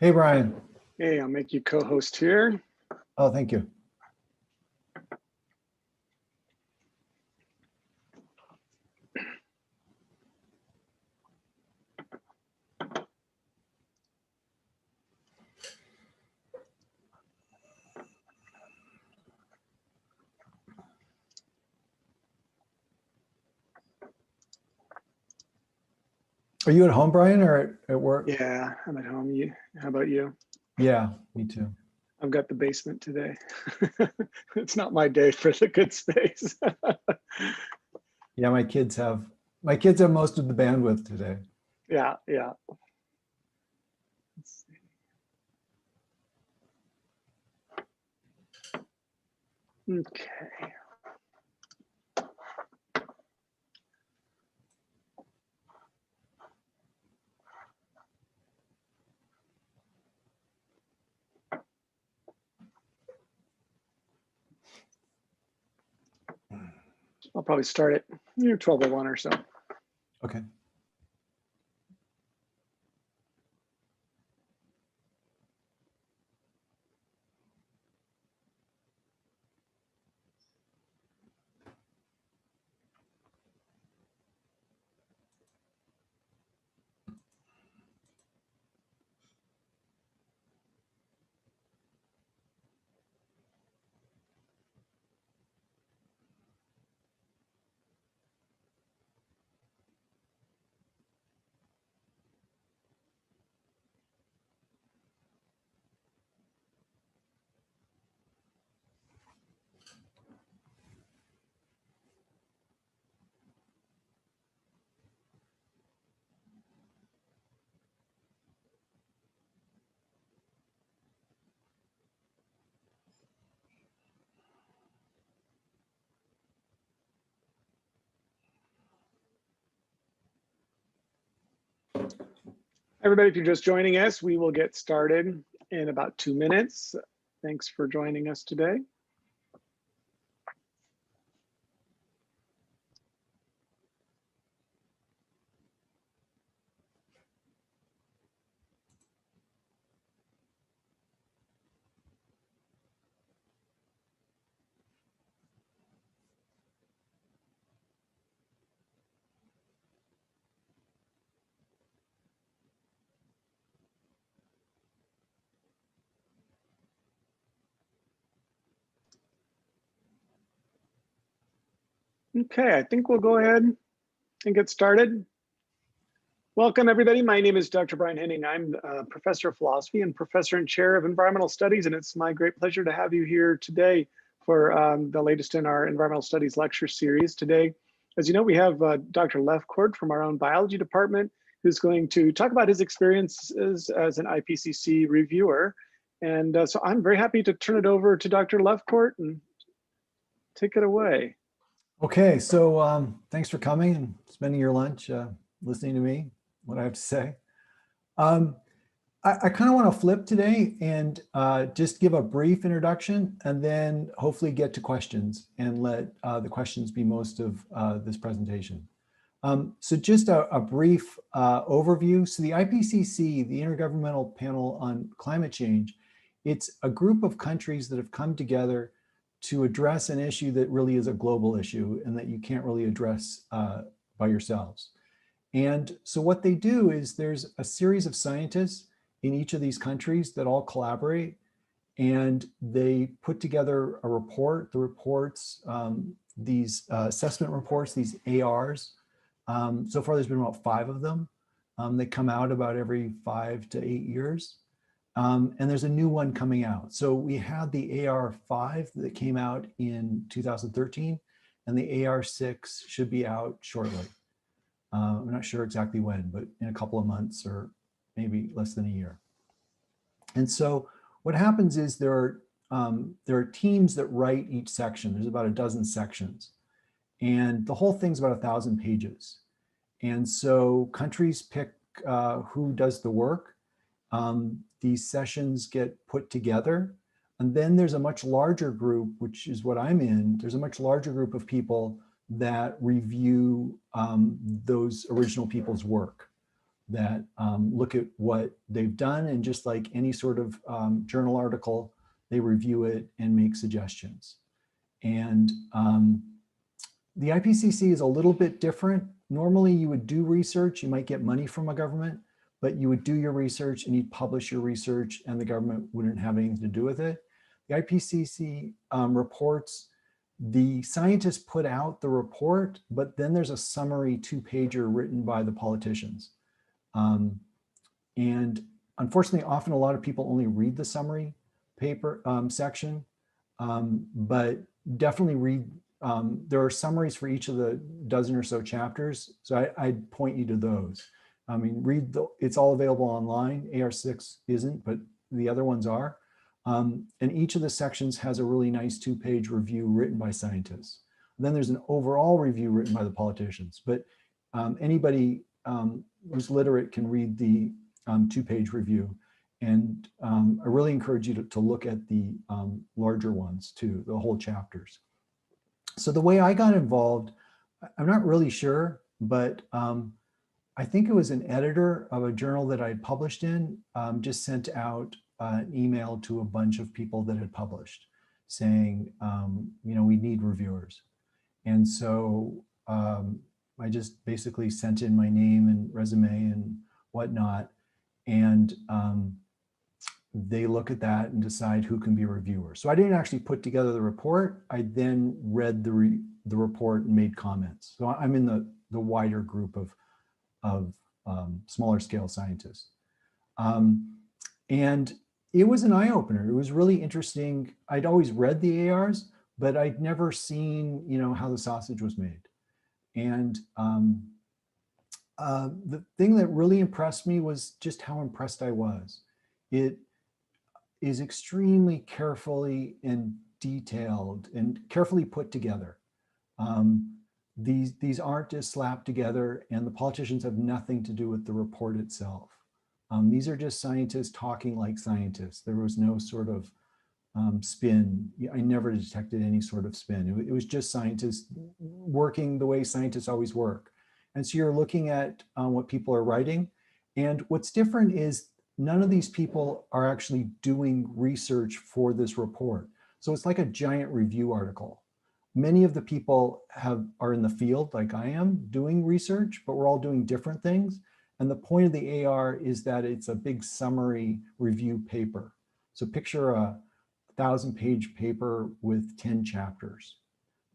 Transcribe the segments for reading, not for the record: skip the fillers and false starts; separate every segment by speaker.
Speaker 1: Hey, Brian.
Speaker 2: Hey, I'll make you co-host here.
Speaker 1: Oh, thank you. Are you at home, Brian, or at work?
Speaker 2: Yeah, I'm at home. How about you?
Speaker 1: Yeah, me too.
Speaker 2: I've got the basement today. It's not my day for the good space.
Speaker 1: Yeah, my kids have most of the bandwidth today.
Speaker 2: Yeah. Let's see. Okay. I'll probably start at 12:01 or so.
Speaker 1: Okay.
Speaker 2: Everybody, if you're just joining us, we will get started in about 2 minutes. Thanks for joining us today. Okay, I think we'll go ahead and get started. Welcome, everybody. My name is Dr. Brian Henning. I'm a professor of philosophy and professor and chair of environmental studies, and it's my great pleasure to have you here today for the latest in our environmental studies lecture series. Today, as you know, we have Dr. Lefcort from our own biology department, who's going to talk about his experiences as an IPCC reviewer. And so I'm very happy to turn it over to Dr. Lefcort and take it away.
Speaker 1: Okay, so thanks for coming and spending your lunch listening to me, what I have to say. I kind of want to flip today and just give a brief introduction and then hopefully get to questions and let the questions be most of this presentation. So just a brief overview. So the IPCC, the Intergovernmental Panel on Climate Change, it's a group of countries that have come together to address an issue that really is a global issue and that you can't really address by yourselves. And so what they do is there's a series of scientists in each of these countries that all collaborate, and they put together a report. The reports, these assessment reports, these ARs, so far there's been about 5 of them. They come out about every 5 to 8 years. And there's a new one coming out. So we had the AR5 that came out in 2013, and the AR6 should be out shortly. I'm not sure exactly when, but in a couple of months or maybe less than a year. And so what happens is there are teams that write each section. There's about a dozen sections, and the whole thing's about 1,000 pages. And so countries pick who does the work. These sessions get put together, and then there's a much larger group, which is what I'm in. There's a much larger group of people that review those original people's work. that look at what they've done, and just like any sort of journal article, they review it and make suggestions. And the IPCC is a little bit different. Normally you would do research, you might get money from a government, but you would do your research and you'd publish your research and the government wouldn't have anything to do with it. The IPCC reports, the scientists put out the report, but then there's a summary 2-pager written by the politicians. And unfortunately, often a lot of people only read the summary paper section, but definitely read, there are summaries for each of the dozen or so chapters. So I'd point you to those. I mean, it's all available online. AR6 isn't, but the other ones are. And each of the sections has a really nice 2-page review written by scientists. And then there's an overall review written by the politicians. But anybody who's literate can read the 2-page review. And I really encourage you to look at the larger ones too, the whole chapters. So the way I got involved, I'm not really sure, but I think it was an editor of a journal that I published in, just sent out an email to a bunch of people that had published saying, you know, we need reviewers. And so I just basically sent in my name and resume and whatnot. And they look at that and decide who can be a reviewer. So I didn't actually put together the report. I then read the report and made comments. So I'm in the wider group of smaller scale scientists. And it was an eye-opener. It was really interesting. I'd always read the ARs, but I'd never seen, you know, how the sausage was made. And the thing that really impressed me was just how impressed I was. It is extremely carefully and detailed and carefully put together. These aren't just slapped together, and the politicians have nothing to do with the report itself. These are just scientists talking like scientists. There was no sort of spin. I never detected any sort of spin. It was just scientists working the way scientists always work. And so you're looking at what people are writing. And what's different is none of these people are actually doing research for this report. So it's like a giant review article. Many of the people are in the field like I am doing research, but we're all doing different things. And the point of the AR is that it's a big summary review paper. So picture a 1,000-page paper with 10 chapters,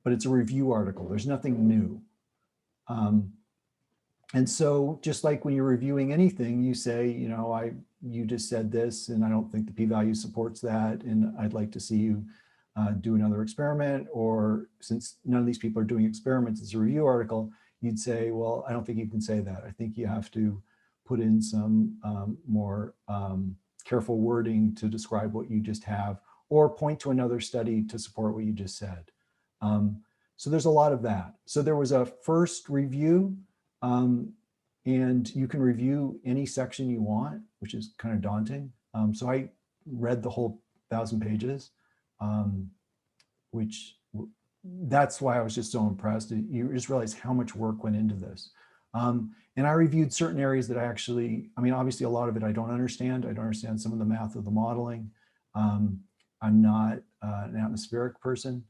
Speaker 1: but it's a review article. There's nothing new. And so just like when you're reviewing anything, you say, you know, you just said this, and I don't think the p-value supports that, and I'd like to see you do another experiment. Or since none of these people are doing experiments, it's a review article, you'd say, well, I don't think you can say that. I think you have to put in some more careful wording to describe what you just have, or point to another study to support what you just said. So there's a lot of that. So there was a first review, and you can review any section you want, which is kind of daunting. So I read the whole 1,000 pages, that's why I was just so impressed. You just realize how much work went into this. And I reviewed certain areas that I mean, obviously a lot of it I don't understand. I don't understand some of the math of the modeling. I'm not an atmospheric person.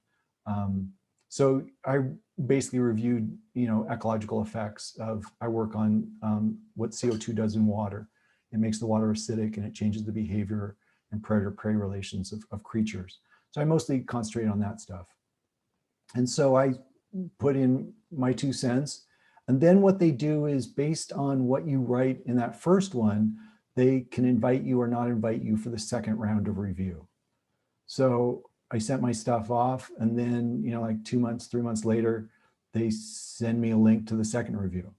Speaker 1: So I basically reviewed, you know, ecological effects I work on what CO2 does in water. It makes the water acidic and it changes the behavior and predator-prey relations of creatures. So I mostly concentrate on that stuff. And so I put in my 2 cents. And then what they do is, based on what you write in that first one, they can invite you or not invite you for the second round of review. So I sent my stuff off, and then, you know, like 2 months, 3 months later, they send me a link to the second review.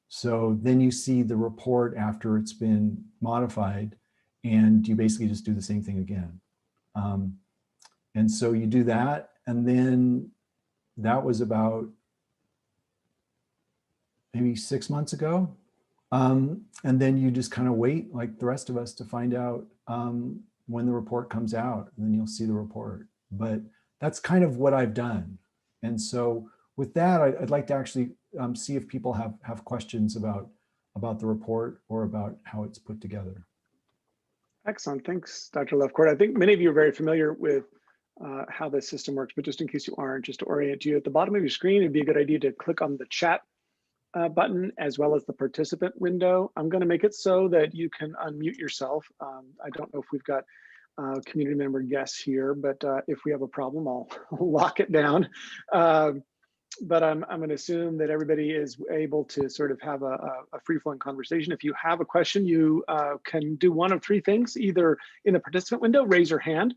Speaker 1: So then you see the report after it's been modified, and you basically just do the same thing again. And so you do that, and then that was about maybe 6 months ago. And then you just kind of wait, like the rest of us, to find out when the report comes out, and then you'll see the report. But that's kind of what I've done. And so with that, I'd like to actually see if people have questions about about the report or about how it's put together.
Speaker 2: Excellent. Thanks, Dr. Lefcort. I think many of you are very familiar with how the system works, but just in case you aren't, just to orient you, at the bottom of your screen, it'd be a good idea to click on the chat button as well as the participant window. I'm going to make it so that you can unmute yourself. I don't know if we've got community member guests here, but if we have a problem, I'll lock it down. But I'm going to assume that everybody is able to sort of have a free-flowing conversation. If you have a question, you can do one of three things: either in the participant window, raise your hand.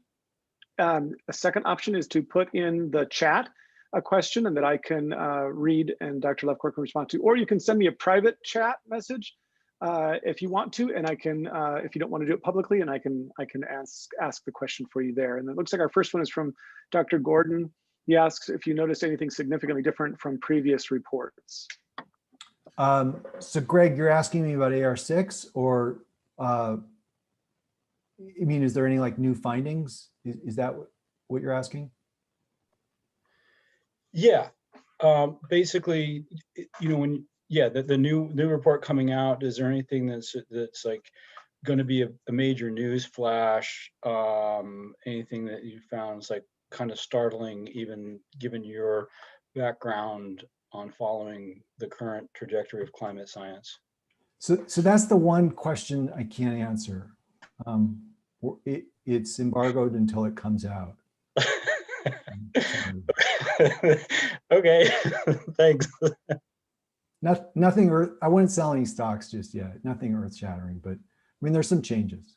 Speaker 2: A second option is to put in the chat a question and that I can read and Dr. Lefcort can respond to, or you can send me a private chat message if you want to, and I can, if you don't want to do it publicly, and I can ask the question for you there. And it looks like our first one is from Dr. Gordon. He asks if you noticed anything significantly different from previous reports.
Speaker 1: So Greg, you're asking me about AR6, or I mean, is there any like new findings? Is that what you're asking?
Speaker 3: Yeah, basically, you know, when the new report coming out, is there anything that's like going to be a major news flash? Anything that you found is like kind of startling, even given your background on following the current trajectory of climate science?
Speaker 1: So that's the one question I can't answer. It's embargoed until it comes out.
Speaker 3: Okay, thanks.
Speaker 1: Nothing I wouldn't sell any stocks just yet. Nothing earth shattering, but I mean, there's some changes.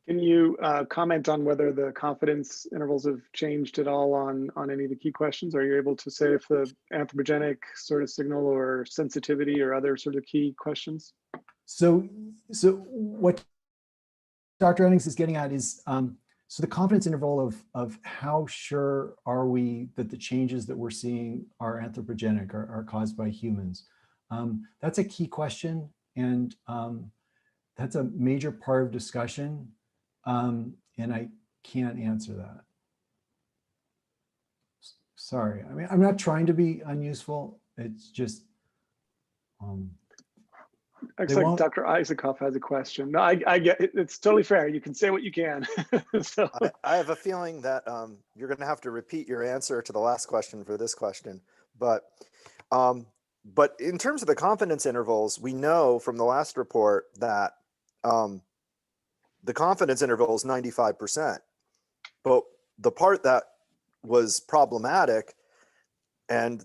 Speaker 2: Can you comment on whether the confidence intervals have changed at all on any of the key questions? Are you able to say if the anthropogenic sort of signal or sensitivity or other sort of key questions?
Speaker 1: So what Dr. Ennings is getting at is, so the confidence interval of how sure are we that the changes that we're seeing are anthropogenic, are caused by humans? That's a key question, and that's a major part of discussion, and I can't answer that. Sorry, I mean, I'm not trying to be unuseful. It's just,
Speaker 2: Looks like Dr. Isaacoff has a question. No, I get it. It's totally fair. You can say what you can. So.
Speaker 4: I have a feeling that you're going to have to repeat your answer to the last question for this question. But in terms of the confidence intervals, we know from the last report that the confidence interval is 95%. But the part that was problematic, and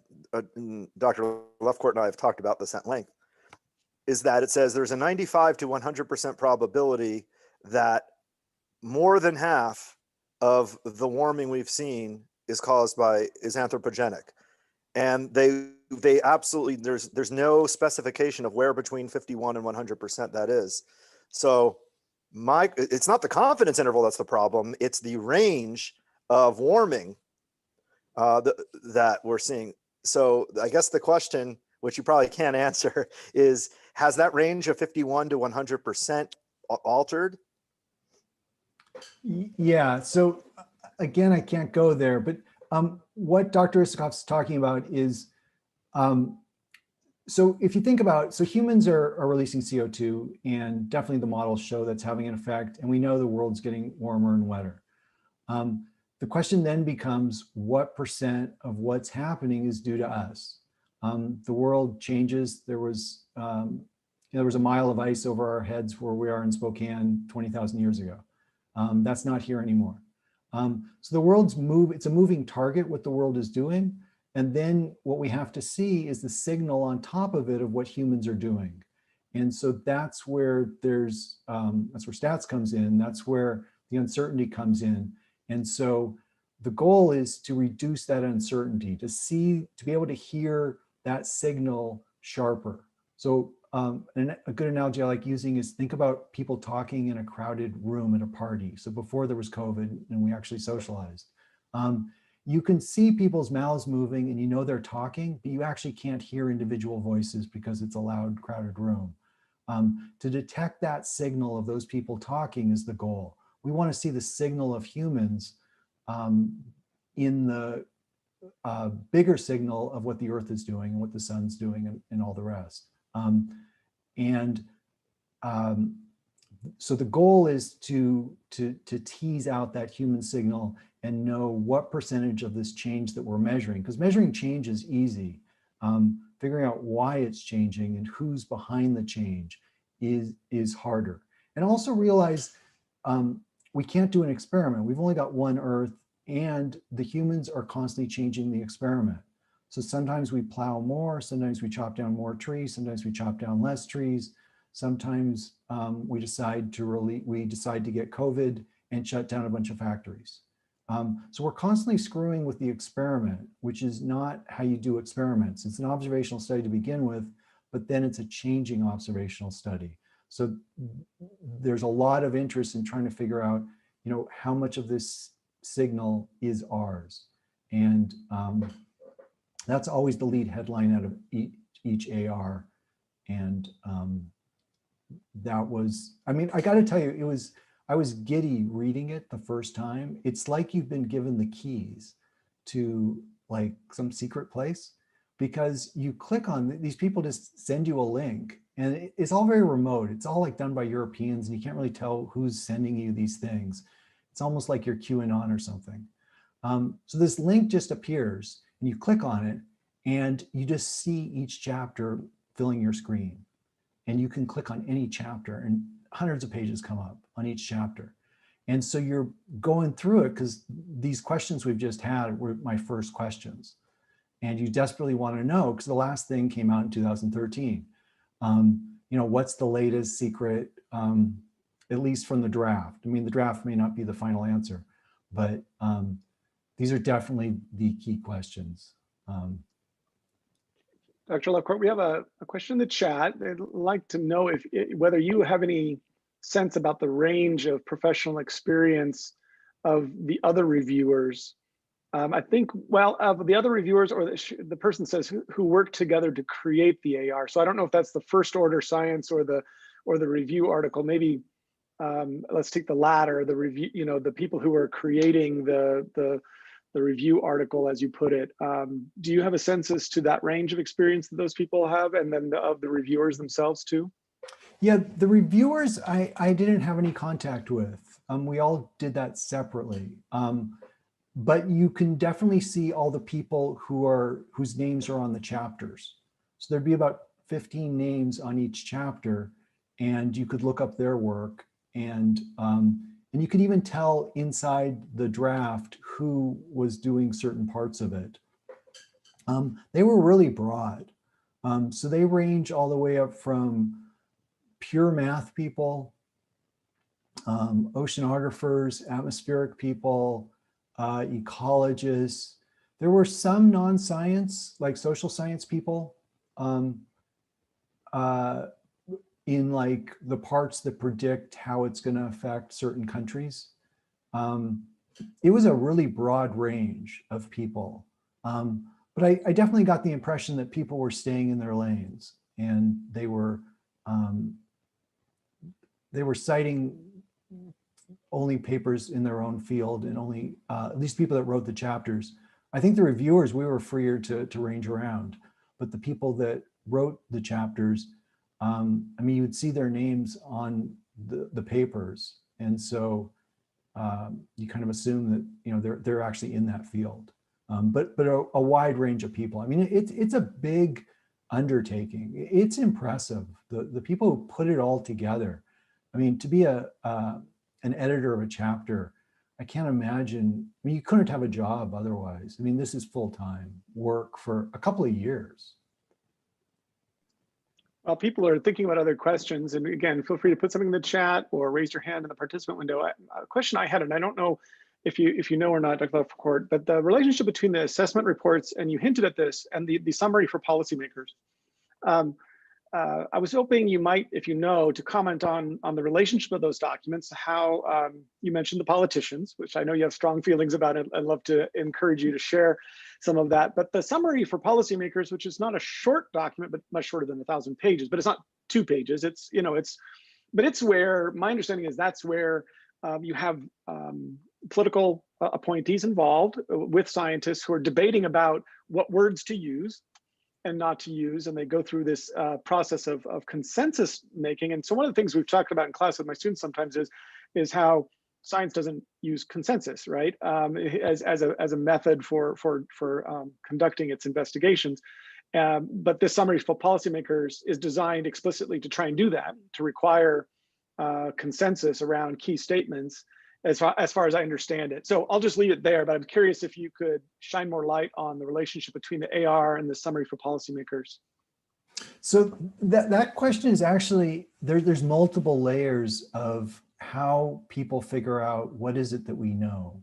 Speaker 4: Dr. Lefcort and I have talked about this at length, is that it says there's a 95 to 100% probability that more than half of the warming we've seen is anthropogenic. And they absolutely, there's no specification of where between 51 and 100% that is. So it's not the confidence interval that's the problem, it's the range of warming that we're seeing. So I guess the question, which you probably can't answer, is has that range of 51 to 100% altered?
Speaker 1: Yeah, so again, I can't go there, but what Dr. Isikoff's talking about is, so if you think about, so humans are releasing CO2, and definitely the models show that's having an effect, and we know the world's getting warmer and wetter. The question then becomes, what percent of what's happening is due to us? The world changes. There was a mile of ice over our heads where we are in Spokane 20,000 years ago. That's not here anymore. So the world's it's a moving target, what the world is doing. And then what we have to see is the signal on top of it of what humans are doing. And so that's where that's where stats comes in. That's where the uncertainty comes in. And so the goal is to reduce that uncertainty, to be able to hear that signal sharper. So a good analogy I like using is, think about people talking in a crowded room at a party. So before there was COVID and we actually socialized, you can see people's mouths moving and you know they're talking, but you actually can't hear individual voices because it's a loud, crowded room. To detect that signal of those people talking is the goal. We want to see the signal of humans in the bigger signal of what the Earth is doing and what the sun's doing and all the rest. And so the goal is to tease out that human signal and know what percentage of this change that we're measuring, because measuring change is easy. Figuring out why it's changing and who's behind the change is harder. And also realize we can't do an experiment. We've only got one Earth, and the humans are constantly changing the experiment. So sometimes we plow more, sometimes we chop down more trees, sometimes we chop down less trees. Sometimes we decide to get COVID and shut down a bunch of factories. So we're constantly screwing with the experiment, which is not how you do experiments. It's an observational study to begin with, but then it's a changing observational study. So there's a lot of interest in trying to figure out, how much of this signal is ours. And that's always the lead headline out of each AR. And that was, I got to tell you, I was giddy reading it the first time. It's like you've been given the keys to like some secret place, because you click on, these people just send you a link, and it's all very remote. It's all like done by Europeans, and you can't really tell who's sending you these things. It's almost like you're QAnon or something. So this link just appears, and you click on it, and you just see each chapter filling your screen. And you can click on any chapter, and hundreds of pages come up on each chapter. And so you're going through it, because these questions we've just had were my first questions. And you desperately want to know, because the last thing came out in 2013. What's the latest secret, at least from the draft? The draft may not be the final answer, but these are definitely the key questions.
Speaker 2: Dr. Lefcort, we have a question in the chat. I'd like to know whether you have any sense about the range of professional experience of the other reviewers. I think, of the other reviewers, or the person says who worked together to create the AR. So I don't know if that's the first order science or the review article. Maybe let's take the latter, the review. The people who are creating the review article, as you put it. Do you have a sense as to that range of experience that those people have, and then of the reviewers themselves too?
Speaker 1: Yeah, the reviewers I didn't have any contact with. We all did that separately. But you can definitely see all the people whose names are on the chapters. So there'd be about 15 names on each chapter, and you could look up their work, and you could even tell inside the draft who was doing certain parts of it. They were really broad. So they range all the way up from pure math people, oceanographers, atmospheric people, ecologists. There were some non-science, like social science people, in like the parts that predict how it's going to affect certain countries. It was a really broad range of people. But I definitely got the impression that people were staying in their lanes, and they were citing only papers in their own field, and only at least people that wrote the chapters. I think the reviewers, we were freer to range around, but the people that wrote the chapters, you would see their names on the papers, and so you kind of assume that they're actually in that field. But a wide range of people. It's a big undertaking. It's impressive. The people who put it all together. To be an editor of a chapter, I can't imagine. You couldn't have a job otherwise. This is full-time work for a couple of years.
Speaker 2: While people are thinking about other questions, and again, feel free to put something in the chat or raise your hand in the participant window. A question I had, and I don't know if you know or not, Dr. Lefcort, but the relationship between the assessment reports, and you hinted at this, and the summary for policymakers. I was hoping you might, if you know, to comment on the relationship of those documents, how you mentioned the politicians, which I know you have strong feelings about. I'd love to encourage you to share some of that. But the summary for policymakers, which is not a short document, but much shorter than 1,000 pages, but it's not 2 pages. But it's where, my understanding is that's where you have political appointees involved with scientists who are debating about what words to use. and not to use, and they go through this process of consensus making. And so one of the things we've talked about in class with my students sometimes is how science doesn't use consensus, right, as a method for conducting its investigations. But this summary for policymakers is designed explicitly to try and do that, to require consensus around key statements, as far as I understand it. So I'll just leave it there, but I'm curious if you could shine more light on the relationship between the AR and the summary for policymakers.
Speaker 1: So that question is actually, there's multiple layers of how people figure out what is it that we know.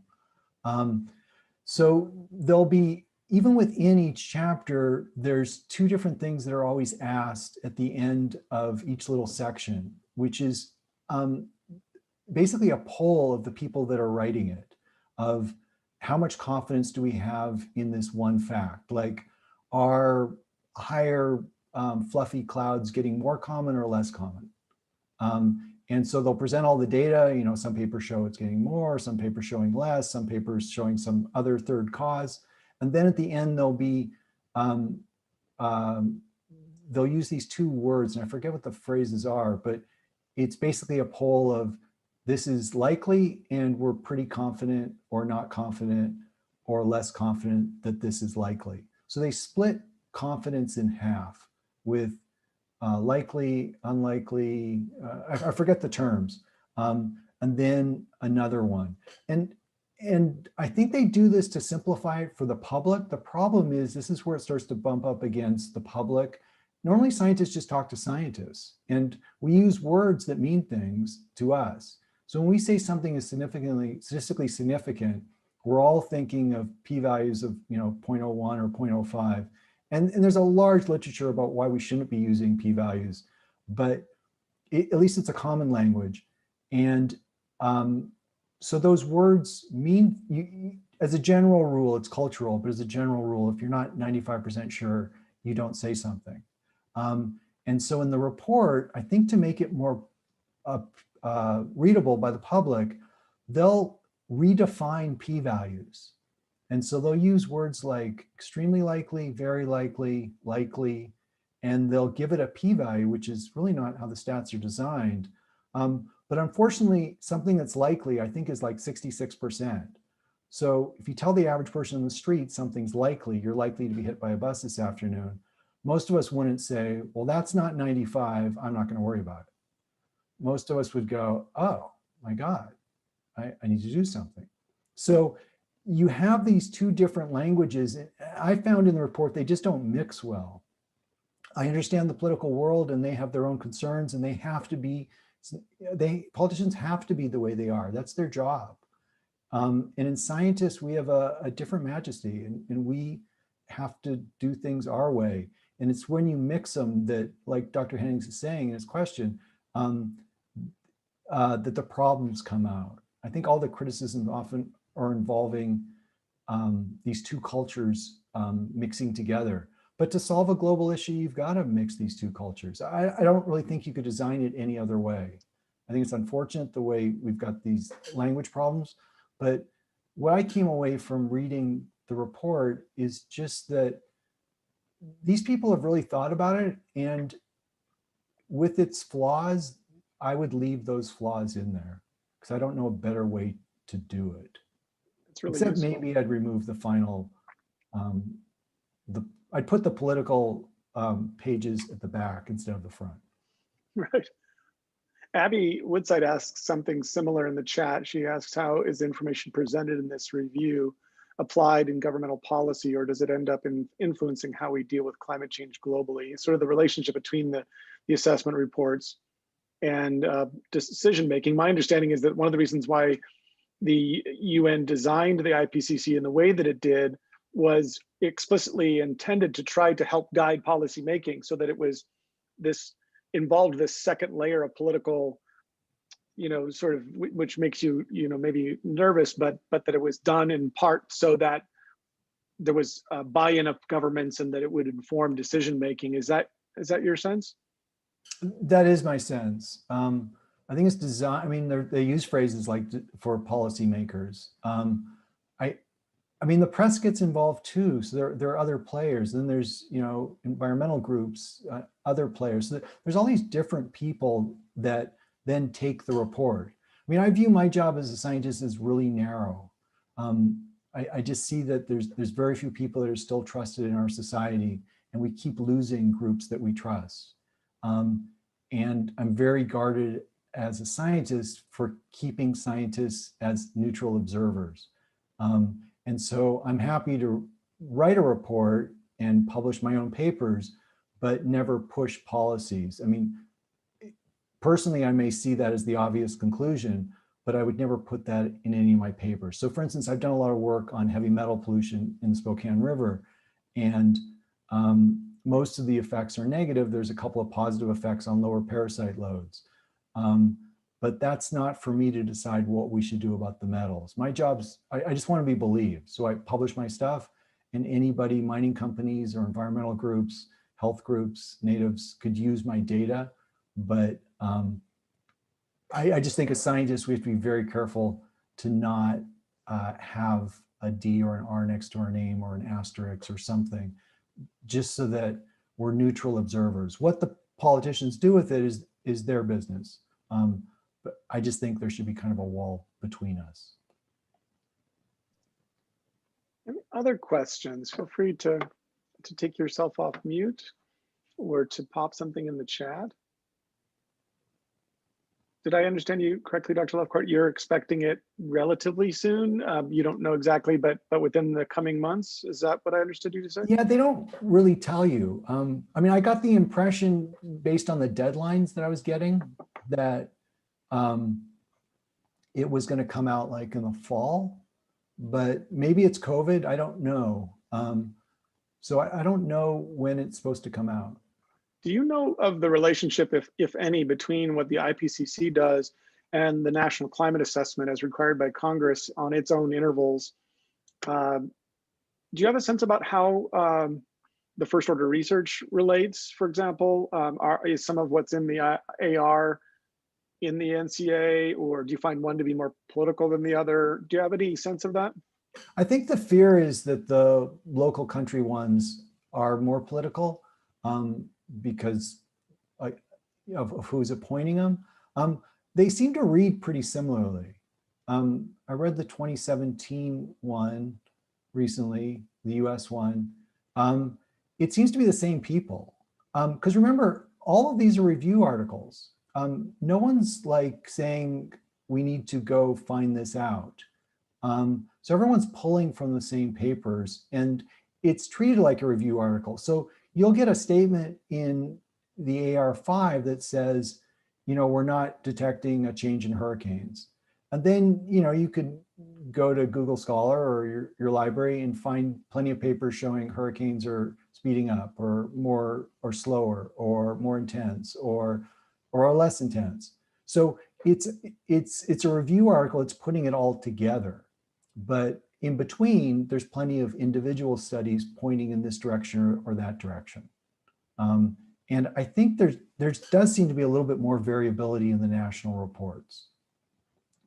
Speaker 1: So there'll be, even within each chapter, there's two different things that are always asked at the end of each little section, which is basically a poll of the people that are writing it, of how much confidence do we have in this one fact? Like, are higher fluffy clouds getting more common or less common? And so they'll present all the data. You know, some papers show it's getting more, some papers showing less, some papers showing some other third cause. And then at the end, they'll be, they'll use these two words, and I forget what the phrases are, but it's basically a poll of, this is likely and we're pretty confident or not confident or less confident that this is likely. So they split confidence in half with likely, unlikely, I forget the terms, and then another one. And I think they do this to simplify it for the public. The problem is, this is where it starts to bump up against the public. Normally scientists just talk to scientists, and we use words that mean things to us. So when we say something is statistically significant, we're all thinking of p-values of 0.01 or 0.05. And there's a large literature about why we shouldn't be using p-values, but at least it's a common language. And so those words mean, as a general rule, it's cultural, but as a general rule, if you're not 95% sure, you don't say something. And so in the report, I think to make it more readable by the public, they'll redefine p-values. And so they'll use words like extremely likely, very likely, likely, and they'll give it a p-value, which is really not how the stats are designed. But unfortunately, something that's likely, I think, is like 66%. So if you tell the average person on the street something's likely, you're likely to be hit by a bus this afternoon, most of us wouldn't say, well, that's not 95, I'm not going to worry about it. Most of us would go, oh my God, I need to do something. So you have these two different languages. I found in the report, they just don't mix well. I understand the political world and they have their own concerns, and they have to be, politicians have to be the way they are. That's their job. And in scientists, we have a different majesty, and we have to do things our way. And it's when you mix them that, like Dr. Hennings is saying in his question, that the problems come out. I think all the criticisms often are involving these two cultures mixing together. But to solve a global issue, you've got to mix these two cultures. I don't really think you could design it any other way. I think it's unfortunate the way we've got these language problems. But what I came away from reading the report is just that these people have really thought about it, and with its flaws, I would leave those flaws in there because I don't know a better way to do it.
Speaker 2: It's really
Speaker 1: Except
Speaker 2: useful.
Speaker 1: maybe I'd remove the final, I'd put the political pages at the back instead of the front.
Speaker 2: Right. Abby Woodside asks something similar in the chat. She asks, how is information presented in this review applied in governmental policy, or does it end up in influencing how we deal with climate change globally? Sort of the relationship between the assessment reports and decision making. My understanding is that one of the reasons why the UN designed the IPCC in the way that it did was explicitly intended to try to help guide policy making, so that it was involved this second layer of political, sort of, which makes you, maybe nervous, but that it was done in part so that there was a buy-in of governments and that it would inform decision making. Is that your sense?
Speaker 1: That is my sense. I think it's design. I mean, they use phrases like for policymakers. I mean, the press gets involved too. So there are other players. Then there's, you know, environmental groups, other players. So there's all these different people that then take the report. I mean, I view my job as a scientist as really narrow. I just see that there's very few people that are still trusted in our society, and we keep losing groups that we trust. And I'm very guarded as a scientist for keeping scientists as neutral observers. And so I'm happy to write a report and publish my own papers, but never push policies. I mean, personally, I may see that as the obvious conclusion, but I would never put that in any of my papers. So for instance, I've done a lot of work on heavy metal pollution in the Spokane River, and most of the effects are negative. There's a couple of positive effects on lower parasite loads. But that's not for me to decide what we should do about the metals. My job's, I just want to be believed. So I publish my stuff, and anybody, mining companies or environmental groups, health groups, natives could use my data. But I just think as scientists, we have to be very careful to not have a D or an R next to our name or an asterisk or something, just so that we're neutral observers. What the politicians do with it is their business. But I just think there should be kind of a wall between us.
Speaker 2: Any other questions? Feel free to take yourself off mute or to pop something in the chat. Did I understand you correctly, Dr. Lefcort? You're expecting it relatively soon. You don't know exactly, but within the coming months. Is that what I understood you to say?
Speaker 1: Yeah, they don't really tell you. I mean, I got the impression based on the deadlines that I was getting that it was going to come out like in the fall, but maybe it's COVID. I don't know. So I don't know when it's supposed to come out.
Speaker 2: Do you know of the relationship, if any, between what the IPCC does and the National Climate Assessment as required by Congress on its own intervals? Do you have a sense about how the first order research relates, for example? Is some of what's in the AR in the NCA, or do you find one to be more political than the other? Do you have any sense of that?
Speaker 1: I think the fear is that the local country ones are more political because of who's appointing them. They seem to read pretty similarly. I read the 2017 one recently, the US one. It seems to be the same people. Because remember, all of these are review articles. No one's like saying we need to go find this out. So everyone's pulling from the same papers, and it's treated like a review article. So you'll get a statement in the AR5 that says, you know, we're not detecting a change in hurricanes. And then, you know, you could go to Google Scholar or your library and find plenty of papers showing hurricanes are speeding up or more or slower or more intense or less intense. So it's a review article. It's putting it all together. But in between, there's plenty of individual studies pointing in this direction or that direction. And I think there does seem to be a little bit more variability in the national reports.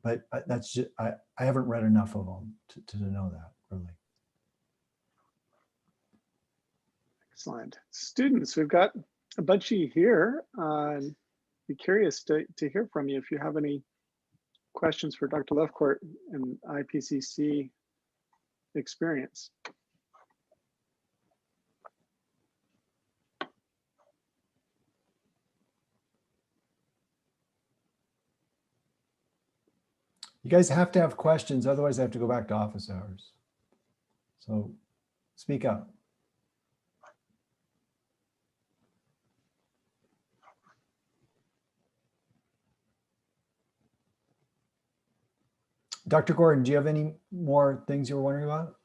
Speaker 1: But that's just, I haven't read enough of them to know that, really.
Speaker 2: Excellent. Students, we've got a bunch of you here. Be curious to hear from you if you have any questions for Dr. Lefcort and IPCC experience.
Speaker 1: You guys have to have questions, otherwise I have to go back to office hours. So speak up. Dr. Gordon, do you have any more things you were wondering about?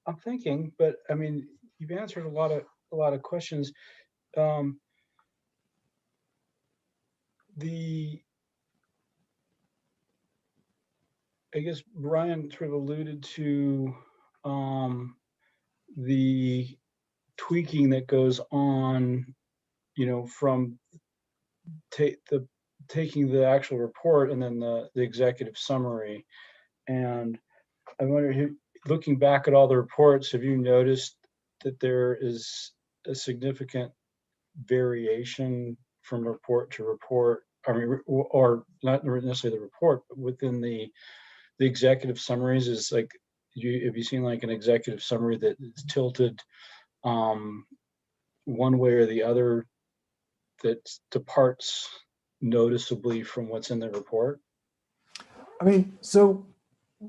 Speaker 3: I'm thinking, but I mean, you've answered a lot of questions. I guess Brian sort of alluded to the tweaking that goes on, you know, from the taking the actual report and then the executive summary. And I wonder, looking back at all the reports, have you noticed that there is a significant variation from report to report? I mean, or not necessarily the report, but within the executive summaries, is like, have you seen like an executive summary that is tilted one way or the other that departs noticeably from what's in the report?
Speaker 1: I mean, so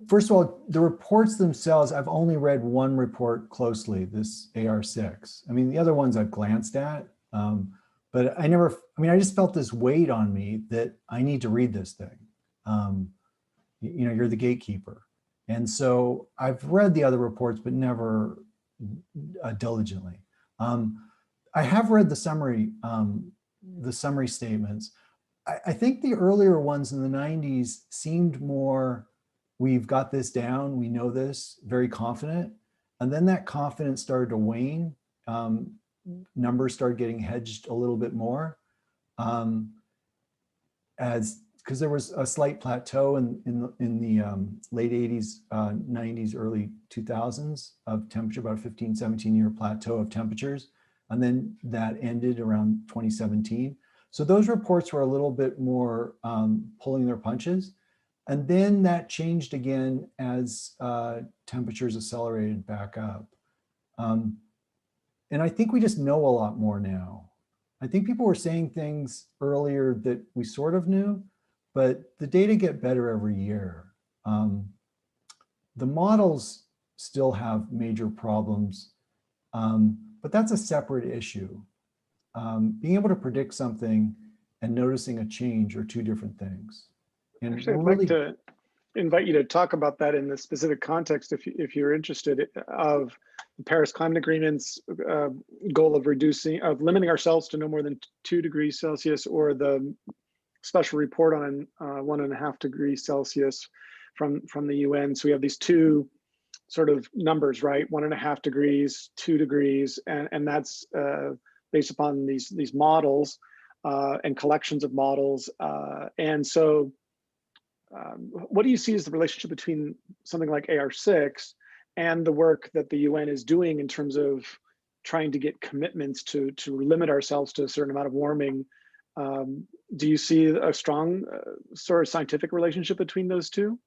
Speaker 1: first of all, the reports themselves, I've only read one report closely, this AR6. I mean, the other ones I've glanced at, but I just felt this weight on me that I need to read this thing. You know, you're the gatekeeper. And so I've read the other reports, but never diligently. I have read the summary statements. I think the earlier ones in the 90s seemed more, we've got this down, we know this, very confident. And then that confidence started to wane. Numbers started getting hedged a little bit more, because there was a slight plateau in the late 80s, 90s, early 2000s of temperature, about a 15, 17-year plateau of temperatures. And then that ended around 2017. So those reports were a little bit more pulling their punches. And then that changed again as temperatures accelerated back up. And I think we just know a lot more now. I think people were saying things earlier that we sort of knew, but the data get better every year. The models still have major problems, but that's a separate issue. Being able to predict something and noticing a change are two different things. And
Speaker 2: actually, I'd like to invite you to talk about that in the specific context, if you're interested, of the Paris Climate Agreement's goal of limiting ourselves to no more than 2 degrees Celsius, or the special report on 1.5 degrees Celsius from the UN. So we have these two sort of numbers, right? 1.5 degrees, 2 degrees, and that's based upon these models and collections of models. And so what do you see as the relationship between something like AR6 and the work that the UN is doing in terms of trying to get commitments to limit ourselves to a certain amount of warming? Do you see a strong sort of scientific relationship between those two?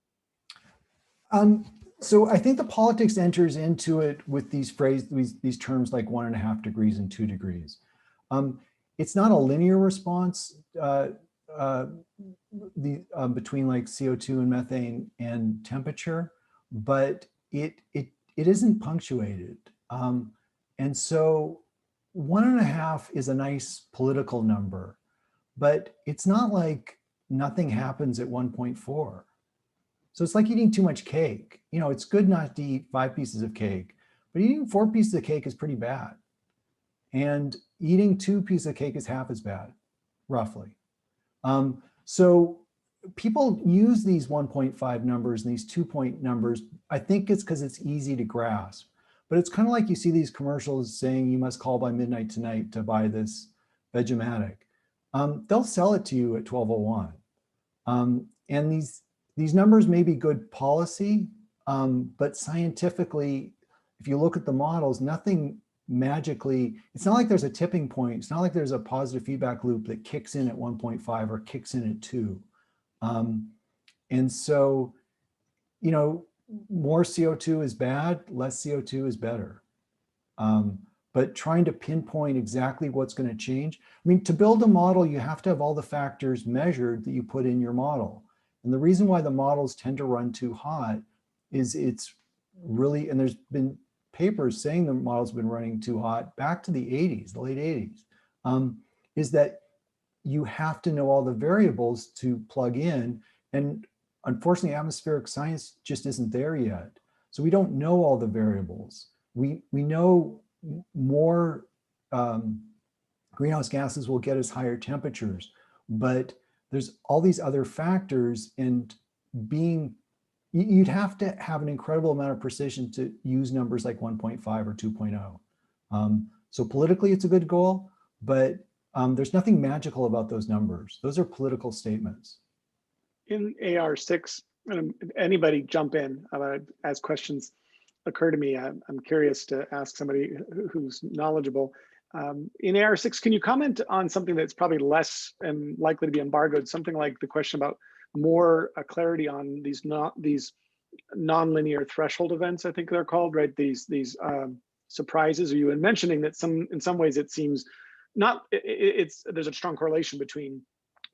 Speaker 1: So I think the politics enters into it with these terms like 1.5 degrees and 2 degrees. It's not a linear response between like CO2 and methane and temperature, but it isn't punctuated. And so 1.5 is a nice political number, but it's not like nothing happens at 1.4. So it's like eating too much cake. You know, it's good not to eat 5 pieces of cake, but eating 4 pieces of cake is pretty bad. And eating 2 pieces of cake is half as bad, roughly. So people use these 1.5 numbers and these 2-point numbers. I think it's because it's easy to grasp, but it's kind of like you see these commercials saying you must call by midnight tonight to buy this Vegematic. They'll sell it to you at 12:01. And these numbers may be good policy, but scientifically, if you look at the models, nothing magically, it's not like there's a tipping point. It's not like there's a positive feedback loop that kicks in at 1.5 or kicks in at 2. And so, you know, more CO2 is bad, less CO2 is better. But trying to pinpoint exactly what's going to change. I mean, to build a model, you have to have all the factors measured that you put in your model. And the reason why the models tend to run too hot is it's really, and there's been papers saying the models have been running too hot back to the 80s, the late 80s, is that you have to know all the variables to plug in. And unfortunately, atmospheric science just isn't there yet. So we don't know all the variables. We know more greenhouse gases will get us higher temperatures, but there's all these other factors, and you'd have to have an incredible amount of precision to use numbers like 1.5 or 2.0. So politically, it's a good goal, but there's nothing magical about those numbers. Those are political statements.
Speaker 2: In AR6, anybody jump in as questions occur to me. I'm curious to ask somebody who's knowledgeable. In AR6, can you comment on something that's probably less likely to be embargoed? Something like the question about more clarity on these nonlinear threshold events, I think they're called, right? These surprises. Or you were mentioning that in some ways it seems there's a strong correlation between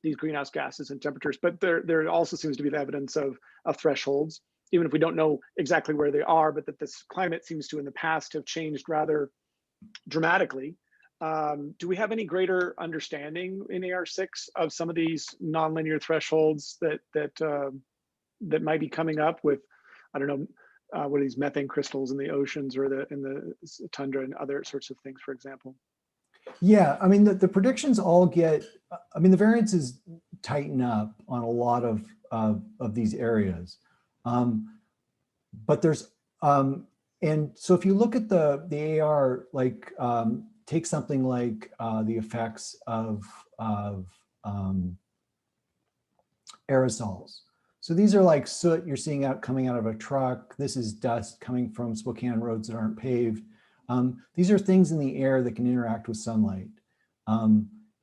Speaker 2: these greenhouse gases and temperatures, but there also seems to be the evidence of thresholds, even if we don't know exactly where they are, but that this climate seems to in the past have changed rather dramatically. Do we have any greater understanding in AR6 of some of these nonlinear thresholds that might be coming up with, I don't know, what are these methane crystals in the oceans or in the tundra and other sorts of things, for example?
Speaker 1: Yeah, I mean, the predictions all get, I mean, the variances tighten up on a lot of these areas. But there's, and so if you look at the AR, like take something like the effects of aerosols. So these are like soot you're seeing coming out of a truck. This is dust coming from Spokane roads that aren't paved. These are things in the air that can interact with sunlight,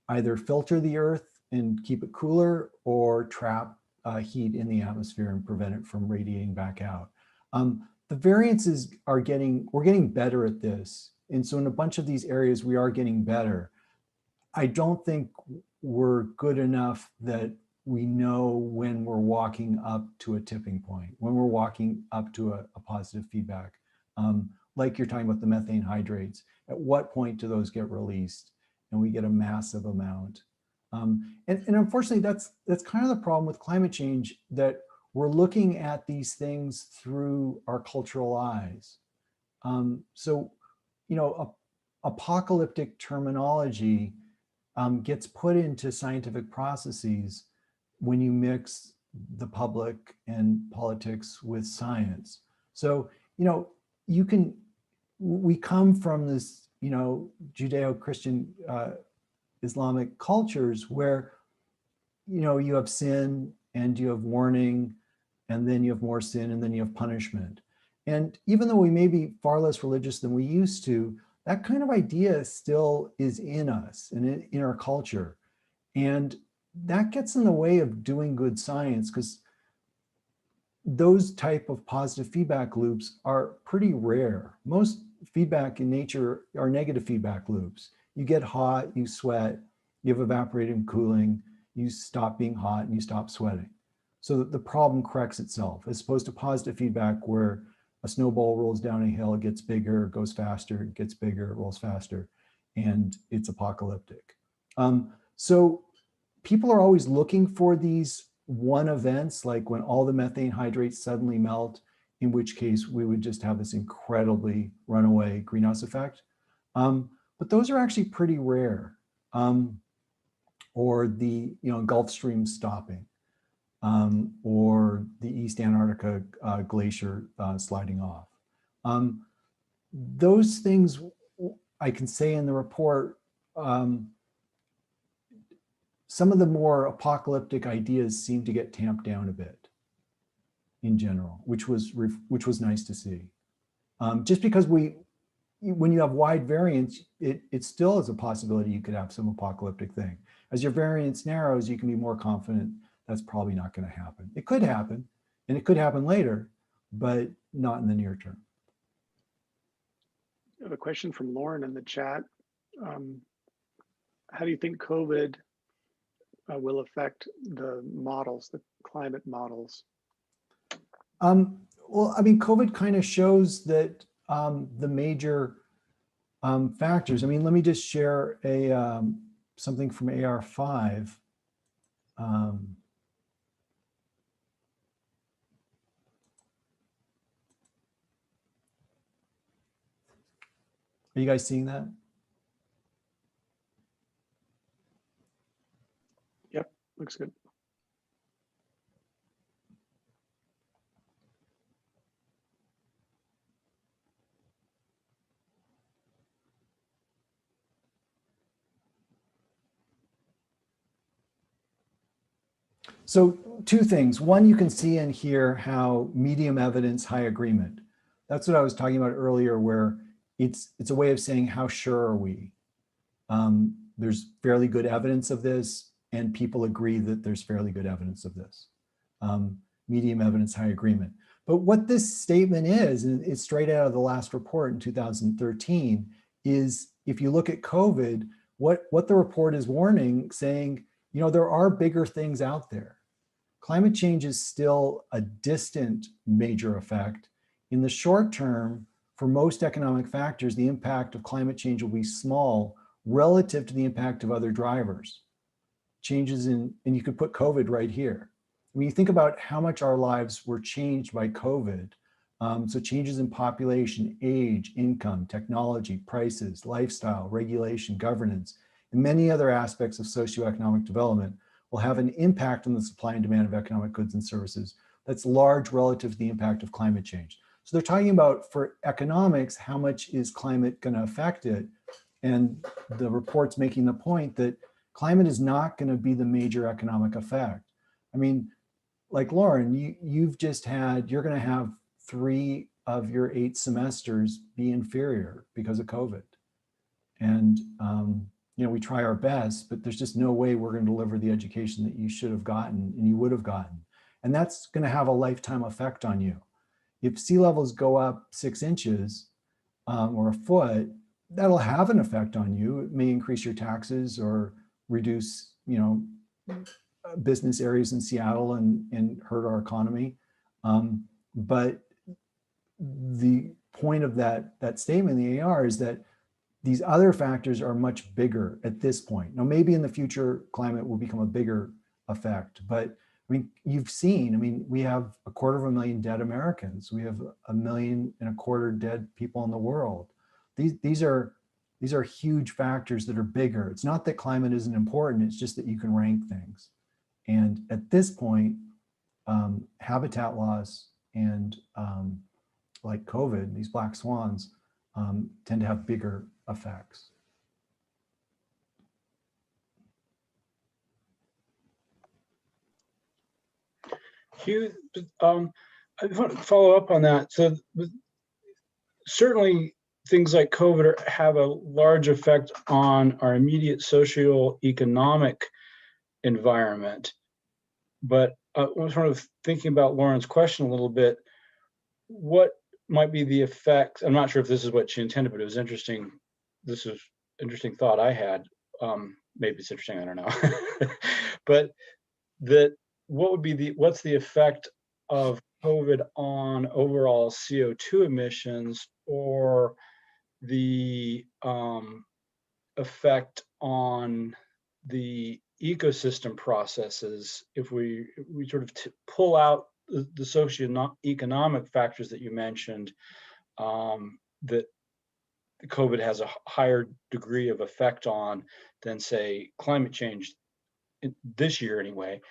Speaker 1: either filter the earth and keep it cooler or trap heat in the atmosphere and prevent it from radiating back out. The variances we're getting better at this. And so in a bunch of these areas, we are getting better. I don't think we're good enough that we know when we're walking up to a tipping point, when we're walking up to a positive feedback. Like you're talking about the methane hydrates, at what point do those get released and we get a massive amount? And unfortunately, that's kind of the problem with climate change, that we're looking at these things through our cultural eyes. So, you know, apocalyptic terminology gets put into scientific processes when you mix the public and politics with science. So, you know, we come from this, you know, Judeo-Christian Islamic cultures where, you know, you have sin and you have warning, and then you have more sin, and then you have punishment. And even though we may be far less religious than we used to, that kind of idea still is in us and in our culture. And that gets in the way of doing good science, because those type of positive feedback loops are pretty rare. Most feedback in nature are negative feedback loops. You get hot, you sweat, you have evaporative cooling, you stop being hot and you stop sweating. So that the problem corrects itself, as opposed to positive feedback where a snowball rolls down a hill, it gets bigger, goes faster, it gets bigger, it rolls faster, and it's apocalyptic. So people are always looking for these one events, like when all the methane hydrates suddenly melt, in which case we would just have this incredibly runaway greenhouse effect. But those are actually pretty rare. Or the Gulf Stream stopping, or the East Antarctica glacier sliding off. Those things I can say in the report, some of the more apocalyptic ideas seem to get tamped down a bit in general, which was nice to see. Just because when you have wide variance, it still is a possibility you could have some apocalyptic thing. As your variance narrows, you can be more confident that's probably not going to happen. It could happen, and it could happen later, but not in the near term.
Speaker 2: I have a question from Lauren in the chat. How do you think COVID will affect the models, the climate models?
Speaker 1: Well, I mean, COVID kind of shows that the major factors. I mean, let me just share something from AR5. Are you guys seeing that?
Speaker 2: Yep, looks good.
Speaker 1: So two things. One, you can see in here how medium evidence, high agreement. That's what I was talking about earlier, where it's a way of saying how sure are we? There's fairly good evidence of this, and people agree that there's fairly good evidence of this. Medium evidence, high agreement. But what this statement is, and it's straight out of the last report in 2013, is if you look at COVID, what the report is warning, saying, you know, there are bigger things out there. Climate change is still a distant major effect. In the short term, for most economic factors, the impact of climate change will be small relative to the impact of other drivers. Changes in, and you could put COVID right here. When you think about how much our lives were changed by COVID, so changes in population, age, income, technology, prices, lifestyle, regulation, governance, and many other aspects of socioeconomic development will have an impact on the supply and demand of economic goods and services that's large relative to the impact of climate change. So they're talking about, for economics, how much is climate going to affect it? And the report's making the point that climate is not going to be the major economic effect. I mean, like Lauren, you've just had, you're going to have 3 of your 8 semesters be inferior because of COVID. And, you know, we try our best, but there's just no way we're going to deliver the education that you should have gotten and you would have gotten. And that's going to have a lifetime effect on you. If sea levels go up 6 inches or a foot, that'll have an effect on you. It may increase your taxes or reduce, you know, business areas in Seattle and hurt our economy. But the point of that statement in the AR is that these other factors are much bigger at this point. Now, maybe in the future, climate will become a bigger effect, but I mean, you've seen, I mean, we have 250,000 dead Americans. We have 1.25 million dead people in the world. These are huge factors that are bigger. It's not that climate isn't important, it's just that you can rank things. And at this point, habitat loss and like COVID, these black swans, tend to have bigger effects.
Speaker 3: Hugh, I want to follow up on that. So certainly things like COVID have a large effect on our immediate socio-economic environment. But I was sort of thinking about Lauren's question a little bit. What might be the effect? I'm not sure if this is what she intended, but it was interesting. This is an interesting thought I had. Maybe it's interesting, I don't know. But what's the effect of COVID on overall CO2 emissions, or the effect on the ecosystem processes if we sort of pull out the socio-economic factors that you mentioned, that COVID has a higher degree of effect on than, say, climate change this year anyway.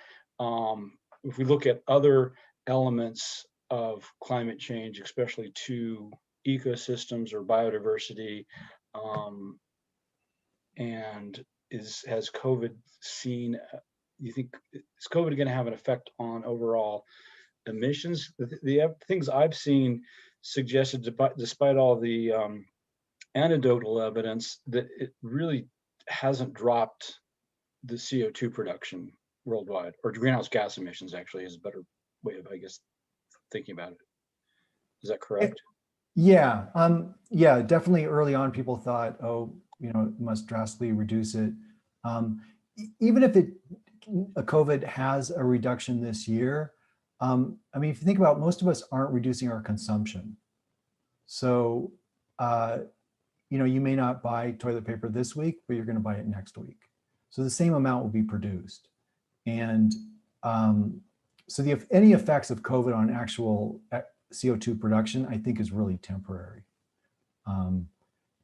Speaker 3: If we look at other elements of climate change, especially to ecosystems or biodiversity, and has COVID seen, you think, is COVID going to have an effect on overall emissions? The things I've seen suggested, despite all the anecdotal evidence, that it really hasn't dropped the CO2 production worldwide, or greenhouse gas emissions actually is a better way of, I guess, thinking about it. Is that correct?
Speaker 1: Yeah, yeah, definitely early on people thought, oh, you know, it must drastically reduce it. Even if COVID has a reduction this year, I mean, if you think about it, most of us aren't reducing our consumption. So, you know, you may not buy toilet paper this week, but you're going to buy it next week. So the same amount will be produced. And so any effects of COVID on actual CO2 production, I think, is really temporary.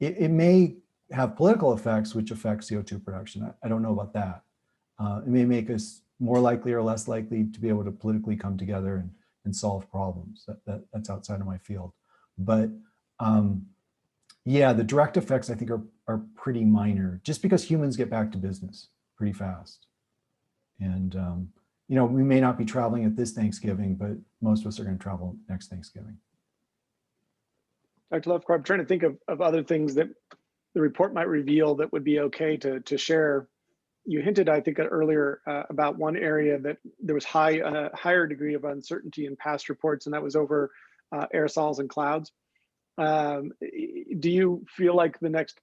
Speaker 1: It may have political effects which affect CO2 production. I don't know about that. It may make us more likely or less likely to be able to politically come together and solve problems. That's outside of my field. But yeah, the direct effects, I think, are pretty minor, just because humans get back to business pretty fast. And you know, we may not be traveling at this Thanksgiving, but most of us are going to travel next Thanksgiving.
Speaker 2: Dr. Lefcort, I'm trying to think of other things that the report might reveal that would be okay to share. You hinted, I think, earlier about one area that there was higher degree of uncertainty in past reports, and that was over aerosols and clouds. Do you feel like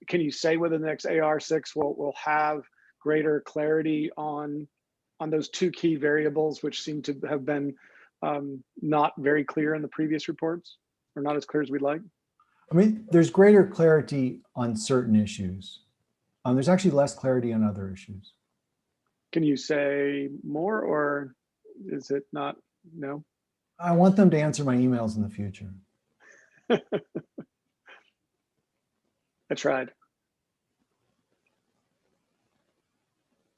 Speaker 2: can you say whether the next AR6 will have greater clarity on those two key variables, which seem to have been not very clear in the previous reports, or not as clear as we'd like?
Speaker 1: I mean, there's greater clarity on certain issues. There's actually less clarity on other issues.
Speaker 2: Can you say more, or is it not? No?
Speaker 1: I want them to answer my emails in the future.
Speaker 2: I tried.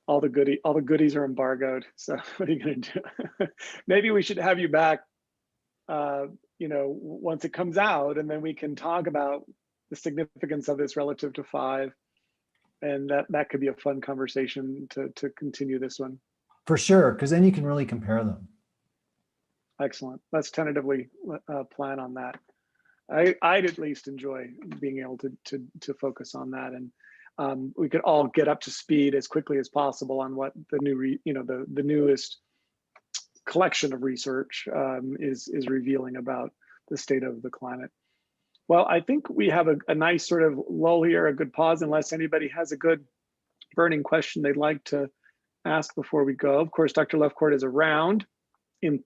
Speaker 2: All the goodies are embargoed. So what are you going to do? Maybe we should have you back, you know, once it comes out, and then we can talk about the significance of this relative to 5. And that could be a fun conversation to continue this one. For
Speaker 1: sure, because then you can really compare them.
Speaker 2: Excellent. Let's tentatively plan on that. I'd at least enjoy being able to focus on that, and we could all get up to speed as quickly as possible on what the new, the newest collection of research is revealing about the state of the climate. Well, I think we have a nice sort of lull here, a good pause, unless anybody has a good burning question they'd like to ask before we go. Of course, Dr. Lefcort is around, in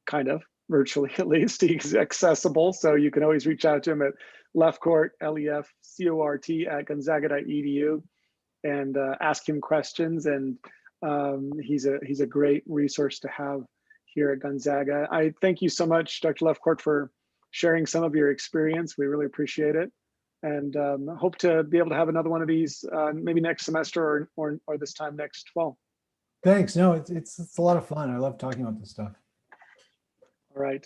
Speaker 2: kind of virtually at least. He's accessible, so you can always reach out to him at Lefcort, Lefcort at gonzaga.edu, and ask him questions. And he's a great resource to have here at Gonzaga. I thank you so much, Dr. Lefcort, for sharing some of your experience. We really appreciate it, and hope to be able to have another one of these maybe next semester or this time next fall.
Speaker 1: Thanks. No, it's a lot of fun. I love talking about this stuff.
Speaker 2: All right.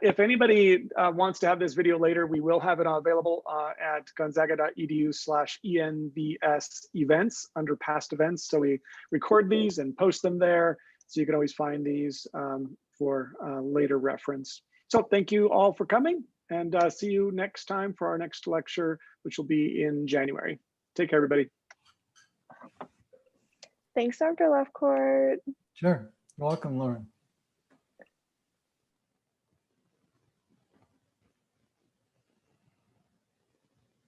Speaker 2: If anybody wants to have this video later, we will have it available at gonzaga.edu/ENVS events under past events. So we record these and post them there, so you can always find these for later reference. So thank you all for coming, and see you next time for our next lecture, which will be in January. Take care, everybody.
Speaker 5: Thanks, Dr. Lefcort.
Speaker 1: Sure. You're welcome, Lauren.